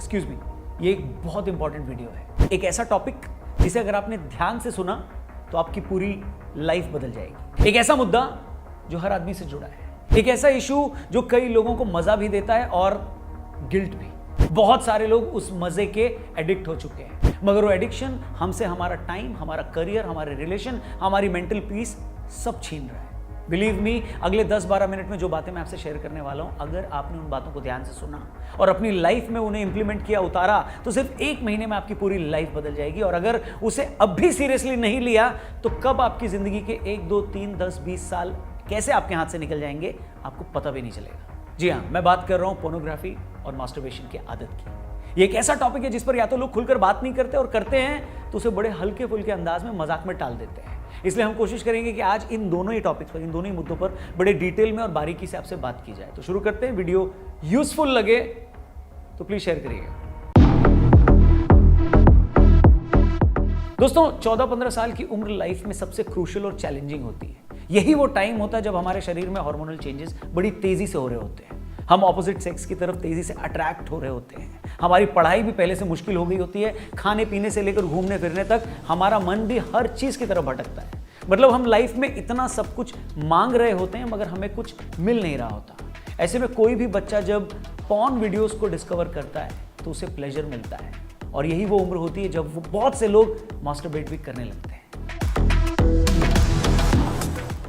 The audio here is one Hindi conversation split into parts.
एक्सक्यूज मी, ये एक बहुत इंपॉर्टेंट वीडियो है। एक ऐसा टॉपिक जिसे अगर आपने ध्यान से सुना तो आपकी पूरी लाइफ बदल जाएगी। एक ऐसा मुद्दा जो हर आदमी से जुड़ा है, एक ऐसा इशू जो कई लोगों को मजा भी देता है और गिल्ट भी। बहुत सारे लोग उस मजे के एडिक्ट हो चुके हैं, मगर वो एडिक्शन हमसे हमारा टाइम, हमारा करियर, हमारे रिलेशन, हमारी मेंटल पीस सब छीन रहा है। बिलीव मी, अगले 10-12 मिनट में जो बातें मैं आपसे शेयर करने वाला हूं, अगर आपने उन बातों को ध्यान से सुना और अपनी लाइफ में उन्हें इंप्लीमेंट किया, उतारा, तो सिर्फ 1 महीने में आपकी पूरी लाइफ बदल जाएगी। और अगर उसे अब भी सीरियसली नहीं लिया तो कब आपकी जिंदगी के 1, 2, 3, 10, 20 साल कैसे आपके हाथ से निकल जाएंगे आपको पता भी नहीं चलेगा। जी हाँ, मैं बात कर रहा हूं पोर्नोग्राफी और मास्टरबेशन की आदत की। ये एक ऐसा टॉपिक है जिस पर या तो लोग खुलकर बात नहीं करते और करते हैं तो उसे बड़े हल्के फुल्के अंदाज में मजाक में टाल देते हैं। इसलिए हम कोशिश करेंगे कि आज इन दोनों ही टॉपिक्स पर, इन दोनों ही मुद्दों पर बड़े डिटेल में और बारीकी से आपसे बात की जाए। तो शुरू करते हैं। वीडियो यूजफुल लगे तो प्लीज शेयर करिएगा। दोस्तों, 14-15 साल की उम्र लाइफ में सबसे क्रूशियल और चैलेंजिंग होती है। यही वो टाइम होता है जब हमारे शरीर में हार्मोनल चेंजेस बड़ी तेजी से हो रहे होते हैं। हम ऑपोजिट सेक्स की तरफ तेजी से अट्रैक्ट हो रहे होते हैं। हमारी पढ़ाई भी पहले से मुश्किल हो गई होती है। खाने पीने से लेकर घूमने फिरने तक हमारा मन भी हर चीज की तरफ भटकता है। मतलब हम लाइफ में इतना सब कुछ मांग रहे होते हैं मगर हमें कुछ मिल नहीं रहा होता। ऐसे में कोई भी बच्चा जब पॉर्न वीडियोस को डिस्कवर करता है तो उसे प्लेजर मिलता है, और यही वो उम्र होती है जब वो बहुत से लोग मास्टरबेट भी करने लगते हैं।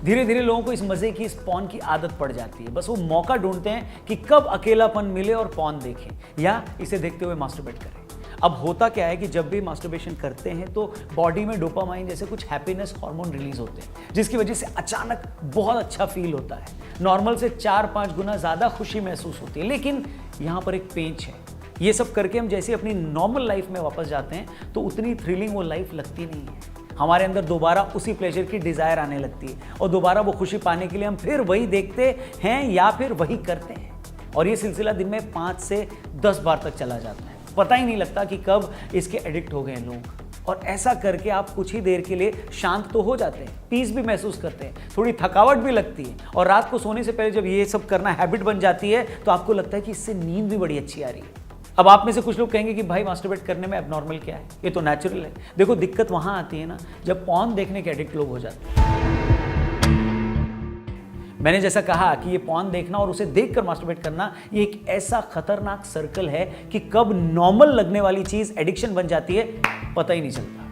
धीरे धीरे लोगों को इस मजे की, इस पॉर्न की आदत पड़ जाती है। बस वो मौका ढूंढते हैं कि कब अकेलापन मिले और पॉर्न देखें या इसे देखते हुए मास्टरबेट करें। अब होता क्या है कि जब भी मास्टरबेशन करते हैं तो बॉडी में डोपामाइन जैसे कुछ हैप्पीनेस हार्मोन रिलीज होते हैं, जिसकी वजह से अचानक बहुत अच्छा फील होता है। नॉर्मल से 4-5 गुना ज्यादा खुशी महसूस होती है। लेकिन यहाँ पर एक पेंच है। ये सब करके हम जैसे अपनी नॉर्मल लाइफ में वापस जाते हैं तो उतनी थ्रिलिंग वो लाइफ लगती नहीं है। हमारे अंदर दोबारा उसी प्लेजर की डिजायर आने लगती है और दोबारा वो खुशी पाने के लिए हम फिर वही देखते हैं या फिर वही करते हैं। और ये सिलसिला दिन में 5 से 10 बार तक चला जाता है। पता ही नहीं लगता कि कब इसके एडिक्ट हो गए लोग। और ऐसा करके आप कुछ ही देर के लिए शांत तो हो जाते हैं, पीस भी महसूस करते हैं, थोड़ी थकावट भी लगती है, और रात को सोने से पहले जब ये सब करना हैबिट बन जाती है तो आपको लगता है कि इससे नींद भी बड़ी अच्छी आ रही है। अब आप में से कुछ लोग कहेंगे कि भाई मास्टरबेट करने में एबनॉर्मल क्या है, ये तो नेचुरल है। देखो, दिक्कत वहां आती है ना जब पॉर्न देखने के एडिक्ट लोग हो जाते हैं। मैंने जैसा कहा कि ये पॉर्न देखना और उसे देखकर मास्टरबेट करना, ये एक ऐसा खतरनाक सर्कल है कि कब नॉर्मल लगने वाली चीज एडिक्शन बन जाती है पता ही नहीं चलता।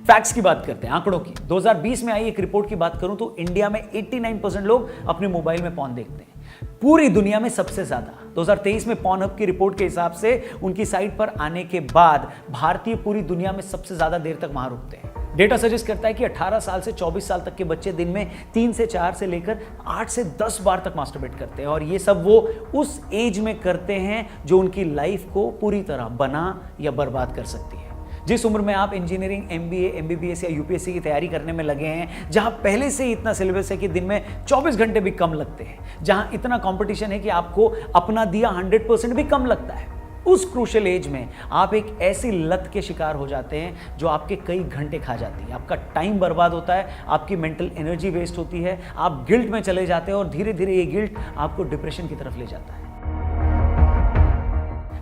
फैक्ट्स की बात करते हैं, आंकड़ों की। 2020 में आई एक रिपोर्ट की बात करूं तो इंडिया में 89% लोग अपने मोबाइल में पॉर्न देखते हैं, पूरी दुनिया में सबसे ज्यादा। 2023 में पॉर्नहब की रिपोर्ट के हिसाब से उनकी साइट पर आने के बाद भारतीय पूरी दुनिया में सबसे ज्यादा देर तक वहां रुकते हैं। डेटा सजेस्ट करता है कि 18 साल से 24 साल तक के बच्चे दिन में 3 से 4 से लेकर 8 से 10 बार तक मास्टरबेट करते हैं, और ये सब वो उस एज में करते हैं जो उनकी लाइफ को पूरी तरह बना या बर्बाद कर सकती है। जिस उम्र में आप इंजीनियरिंग, MBA, MBBS या UPSC की तैयारी करने में लगे हैं, जहां पहले से ही इतना सिलेबस है कि दिन में 24 घंटे भी कम लगते हैं, जहां इतना कंपटीशन है कि आपको अपना दिया 100% भी कम लगता है, उस क्रूशियल एज में आप एक ऐसी लत के शिकार हो जाते हैं जो आपके कई घंटे खा जाती है। आपका टाइम बर्बाद होता है, आपकी मेंटल एनर्जी वेस्ट होती है, आप गिल्ट में चले जाते हैं और धीरे धीरे ये गिल्ट आपको डिप्रेशन की तरफ ले जाता है।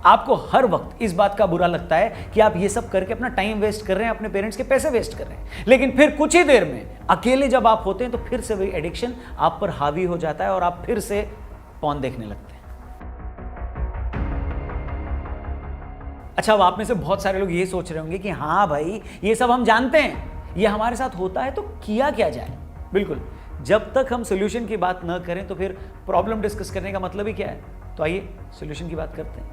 आपको हर वक्त इस बात का बुरा लगता है कि आप ये सब करके अपना टाइम वेस्ट कर रहे हैं, अपने पेरेंट्स के पैसे वेस्ट कर रहे हैं, लेकिन फिर कुछ ही देर में अकेले जब आप होते हैं तो फिर से वही एडिक्शन आप पर हावी हो जाता है और आप फिर से पॉर्न देखने लगते हैं। अच्छा, अब आप में से बहुत सारे लोग ये सोच रहे होंगे कि हाँ भाई, ये सब हम जानते हैं, ये हमारे साथ होता है, तो किया क्या जाए। बिल्कुल, जब तक हम सोल्यूशन की बात न करें तो फिर प्रॉब्लम डिस्कस करने का मतलब ही क्या है। तो आइए सोल्यूशन की बात करते हैं।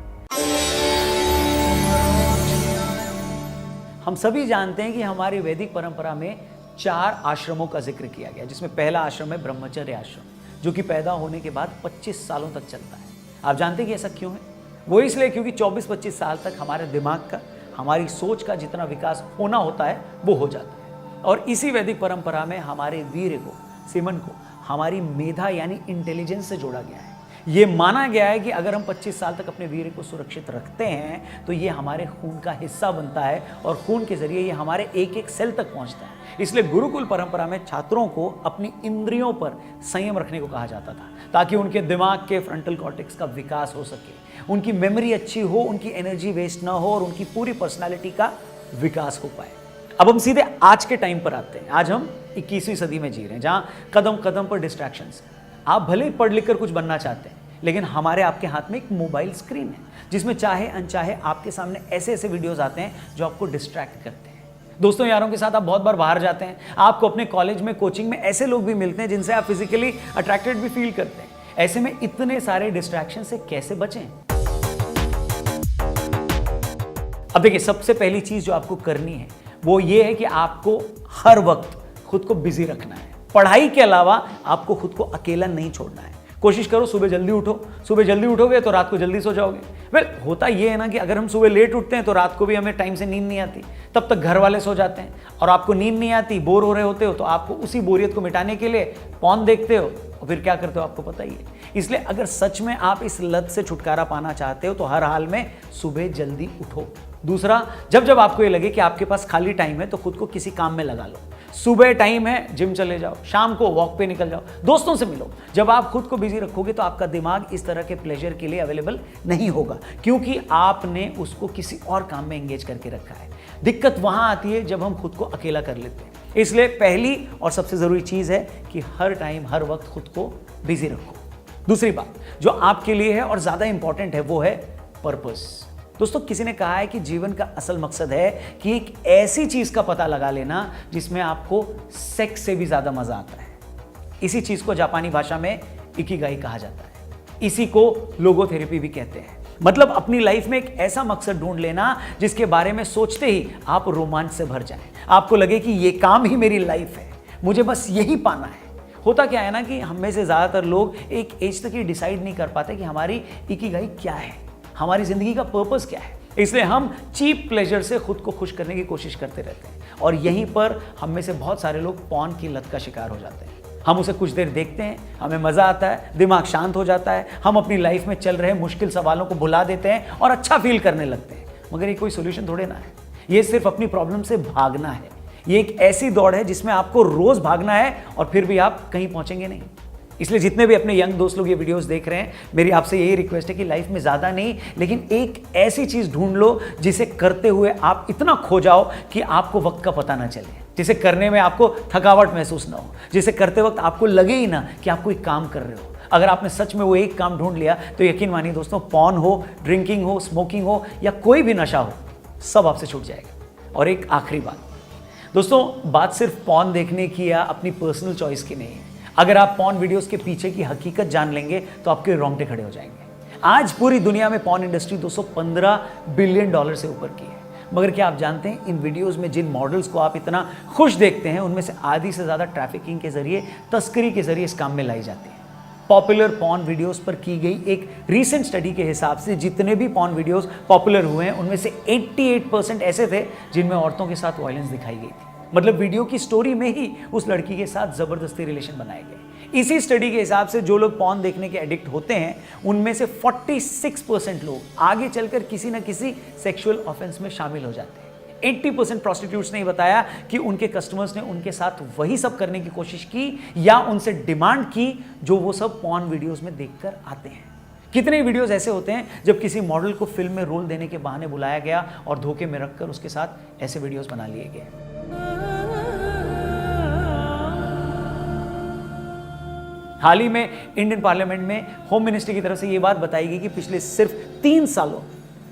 हम सभी जानते हैं कि हमारी वैदिक परंपरा में 4 आश्रमों का जिक्र किया गया, जिसमें पहला आश्रम है ब्रह्मचर्य आश्रम, जो कि पैदा होने के बाद 25 सालों तक चलता है। आप जानते हैं कि ऐसा क्यों है? वो इसलिए क्योंकि 24-25 साल तक हमारे दिमाग का, हमारी सोच का जितना विकास होना होता है वो हो जाता है। और इसी वैदिक परंपरा में हमारे वीर्य को, सीमन को, हमारी मेधा यानी इंटेलिजेंस से जोड़ा गया है। ये माना गया है कि अगर हम 25 साल तक अपने वीर्य को सुरक्षित रखते हैं तो ये हमारे खून का हिस्सा बनता है और खून के जरिए ये हमारे एक एक सेल तक पहुंचता है। इसलिए गुरुकुल परंपरा में छात्रों को अपनी इंद्रियों पर संयम रखने को कहा जाता था ताकि उनके दिमाग के फ्रंटल कॉर्टेक्स का विकास हो सके, उनकी मेमोरी अच्छी हो, उनकी एनर्जी वेस्ट ना हो और उनकी पूरी पर्सनैलिटी का विकास हो पाए। अब हम सीधे आज के टाइम पर आते हैं। आज हम 21वीं सदी में जी रहे हैं जहां कदम कदम पर डिस्ट्रैक्शंस हैं। आप भले ही पढ़ लिख कर कुछ बनना चाहते हैं, लेकिन हमारे आपके हाथ में एक मोबाइल स्क्रीन है जिसमें चाहे अनचाहे आपके सामने ऐसे ऐसे वीडियोस आते हैं जो आपको डिस्ट्रैक्ट करते हैं। दोस्तों यारों के साथ आप बहुत बार बाहर जाते हैं, आपको अपने कॉलेज में, कोचिंग में ऐसे लोग भी मिलते हैं जिनसे आप फिजिकली अट्रैक्टेड भी फील करते हैं। ऐसे में इतने सारे डिस्ट्रैक्शन से कैसे बचें? अब देखिए, सबसे पहली चीज जो आपको करनी है वो ये है कि आपको हर वक्त खुद को बिजी रखना है। पढ़ाई के अलावा आपको खुद को अकेला नहीं छोड़ना है। कोशिश करो सुबह जल्दी उठो। सुबह जल्दी उठोगे तो रात को जल्दी सो जाओगे। वेल, होता ये है ना कि अगर हम सुबह लेट उठते हैं तो रात को भी हमें टाइम से नींद नहीं आती, तब तक घर वाले सो जाते हैं और आपको नींद नहीं आती, बोर हो रहे होते हो, तो आपको उसी बोरियत को मिटाने के लिए पॉर्न देखते हो और फिर क्या करते हो आपको पता ही है। इसलिए अगर सच में आप इस लत से छुटकारा पाना चाहते हो तो हर हाल में सुबह जल्दी उठो। दूसरा, जब जब आपको ये लगे कि आपके पास खाली टाइम है तो खुद को किसी काम में लगा लो। सुबह टाइम है, जिम चले जाओ, शाम को वॉक पे निकल जाओ, दोस्तों से मिलो। जब आप खुद को बिजी रखोगे तो आपका दिमाग इस तरह के प्लेजर के लिए अवेलेबल नहीं होगा, क्योंकि आपने उसको किसी और काम में एंगेज करके रखा है। दिक्कत वहां आती है जब हम खुद को अकेला कर लेते हैं। इसलिए पहली और सबसे जरूरी चीज है कि हर टाइम, हर वक्त खुद को बिजी रखो। दूसरी बात जो आपके लिए है और ज्यादा इंपॉर्टेंट है वो है पर्पस। दोस्तों, किसी ने कहा है कि जीवन का असल मकसद है कि एक ऐसी चीज का पता लगा लेना जिसमें आपको सेक्स से भी ज्यादा मजा आता है। इसी चीज को जापानी भाषा में इकिगाई कहा जाता है। इसी को लोगोथेरेपी भी कहते हैं। मतलब अपनी लाइफ में एक ऐसा मकसद ढूंढ लेना जिसके बारे में सोचते ही आप रोमांच से भर जाएं। आपको लगे कि ये काम ही मेरी लाइफ है, मुझे बस यही पाना है। होता क्या है ना कि हम में से ज्यादातर लोग एक एज तक ये डिसाइड नहीं कर पाते कि हमारी इकिगाई क्या है, हमारी जिंदगी का पर्पस क्या है। इसलिए हम चीप प्लेजर से खुद को खुश करने की कोशिश करते रहते हैं और यहीं पर हम में से बहुत सारे लोग पॉर्न की लत का शिकार हो जाते हैं। हम उसे कुछ देर देखते हैं, हमें मजा आता है, दिमाग शांत हो जाता है, हम अपनी लाइफ में चल रहे मुश्किल सवालों को भुला देते हैं और अच्छा फील करने लगते हैं। मगर ये कोई सोल्यूशन थोड़े ना है, ये सिर्फ अपनी प्रॉब्लम से भागना है। ये एक ऐसी दौड़ है जिसमें आपको रोज भागना है और फिर भी आप कहीं पहुंचेंगे नहीं। इसलिए जितने भी अपने यंग दोस्त लोग ये वीडियोस देख रहे हैं, मेरी आपसे यही रिक्वेस्ट है कि लाइफ में ज्यादा नहीं लेकिन एक ऐसी चीज ढूंढ लो जिसे करते हुए आप इतना खो जाओ कि आपको वक्त का पता ना चले, जिसे करने में आपको थकावट महसूस ना हो, जिसे करते वक्त आपको लगे ही ना कि आप कोई काम कर रहे हो। अगर आपने सच में वो एक काम ढूंढ लिया तो यकीन मानिए दोस्तों, पॉर्न हो, ड्रिंकिंग हो, स्मोकिंग हो या कोई भी नशा हो, सब आपसे छूट जाएगा। और एक आखिरी बात दोस्तों, बात सिर्फ पॉर्न देखने की या अपनी पर्सनल चॉइस की नहीं है। अगर आप पॉर्न वीडियोस के पीछे की हकीकत जान लेंगे तो आपके रोंगटे खड़े हो जाएंगे। आज पूरी दुनिया में पॉर्न इंडस्ट्री 215 बिलियन डॉलर से ऊपर की है। मगर क्या आप जानते हैं, इन वीडियोस में जिन मॉडल्स को आप इतना खुश देखते हैं उनमें से आधी से ज्यादा ट्रैफिकिंग के जरिए, तस्करी के जरिए इस काम में लाई जाती है। पॉपुलर पॉर्न वीडियोस पर की गई एक रीसेंट स्टडी के हिसाब से जितने भी पॉर्न वीडियोस पॉपुलर हुए हैं उनमें से 88% ऐसे थे जिनमें औरतों के साथ वायलेंस दिखाई गई थी। मतलब वीडियो की स्टोरी में ही उस लड़की के साथ जबरदस्ती रिलेशन बनाए गए। इसी स्टडी के हिसाब से जो लोग पॉर्न देखने के एडिक्ट होते हैं उनमें से 46% लोग आगे चलकर किसी न किसी सेक्सुअल ऑफेंस में शामिल हो जाते हैं। 80% प्रोस्टिट्यूट्स ने बताया कि उनके कस्टमर्स ने उनके साथ वही सब करने की कोशिश की या उनसे डिमांड की जो वो सब पॉर्न वीडियोस में देखकर आते हैं। कितने वीडियोस ऐसे होते हैं जब किसी मॉडल को फिल्म में रोल देने के बहाने बुलाया गया और धोखे में रखकर उसके साथ ऐसे वीडियोस बना लिए गए। हाल ही में इंडियन पार्लियामेंट में होम मिनिस्ट्री की तरफ से यह बात बताई गई कि पिछले सिर्फ 3 सालों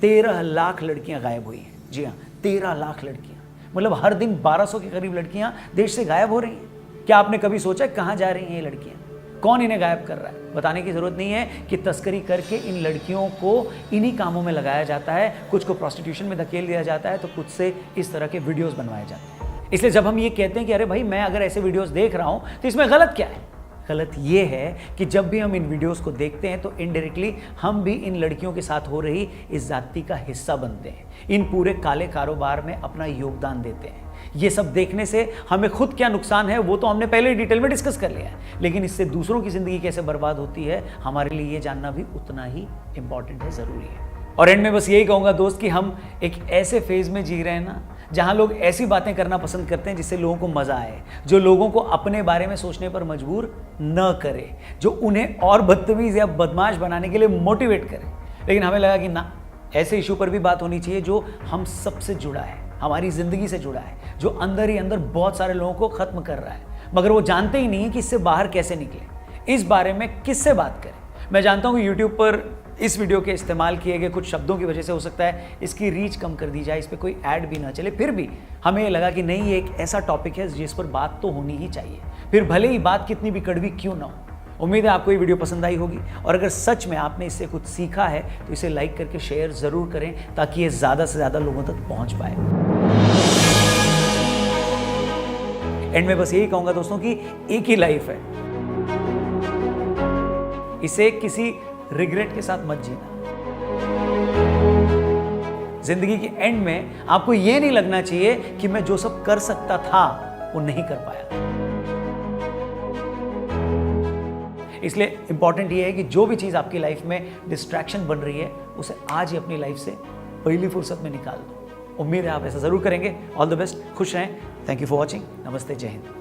13 लाख लड़कियां गायब हुई हैं। जी हाँ, 13 लाख लड़कियां। मतलब हर दिन 1200 के करीब लड़कियां देश से गायब हो रही हैं। क्या आपने कभी सोचा कहां जा रही हैं ये लड़कियां? कौन इन्हें गायब कर रहा है? बताने की जरूरत नहीं है कि तस्करी करके इन लड़कियों को इन्हीं कामों में लगाया जाता है। कुछ को प्रोस्टिट्यूशन में धकेल दिया जाता है तो कुछ से इस तरह के वीडियोस बनवाए जाते हैं। इसलिए जब हम ये कहते हैं कि अरे भाई मैं अगर ऐसे वीडियोस देख रहा हूं तो इसमें गलत क्या है? गलत ये है कि जब भी हम इन वीडियोस को देखते हैं तो इनडायरेक्टली हम भी इन लड़कियों के साथ हो रही इस जाति का हिस्सा बनते हैं, इन पूरे काले कारोबार में अपना योगदान देते हैं। ये सब देखने से हमें खुद क्या नुकसान है वो तो हमने पहले ही डिटेल में डिस्कस कर लिया है, लेकिन इससे दूसरों की जिंदगी कैसे बर्बाद होती है हमारे लिए ये जानना भी उतना ही इंपॉर्टेंट है, जरूरी है। और एंड में बस यही कहूंगा दोस्त कि हम एक ऐसे फेज में जी रहे हैं ना जहां लोग ऐसी बातें करना पसंद करते हैं जिससे लोगों को मजा आए, जो लोगों को अपने बारे में सोचने पर मजबूर न करे, जो उन्हें और बदतमीज या बदमाश बनाने के लिए मोटिवेट करे। लेकिन हमें लगा कि ना, ऐसे इशू पर भी बात होनी चाहिए जो हम सबसे जुड़ा है, हमारी जिंदगी से जुड़ा है, जो अंदर ही अंदर बहुत सारे लोगों को खत्म कर रहा है, मगर वो जानते ही नहीं कि इससे बाहर कैसे निकले। इस बारे में किससे बात करें? मैं जानता हूँ कि यूट्यूब पर इस वीडियो के इस्तेमाल किए गए कुछ शब्दों की वजह से हो सकता है इसकी रीच कम कर दी जाए, इस पर कोई ऐड भी ना चले, फिर भी हमें ये लगा कि नहीं, ये एक ऐसा टॉपिक है जिस पर बात तो होनी ही चाहिए, फिर भले ही बात कितनी भी कड़वी क्यों ना हो। उम्मीद है आपको ये वीडियो पसंद आई होगी, और अगर सच में आपने इससे कुछ सीखा है तो इसे लाइक करके शेयर ज़रूर करें ताकि ये ज़्यादा से ज़्यादा लोगों तक पहुँच पाए। एंड में बस यही कहूँगा दोस्तों कि एक ही लाइफ है, इसे किसी रिग्रेट के साथ मत जीना। जिंदगी के एंड में आपको यह नहीं लगना चाहिए कि मैं जो सब कर सकता था वो नहीं कर पाया। इसलिए इंपॉर्टेंट ये है कि जो भी चीज आपकी लाइफ में डिस्ट्रैक्शन बन रही है उसे आज ही अपनी लाइफ से पहली फुर्सत में निकाल दो। उम्मीद है आप ऐसा जरूर करेंगे। ऑल द बेस्ट, खुश रहें। Thank you for watching. नमस्ते, जय हिंद।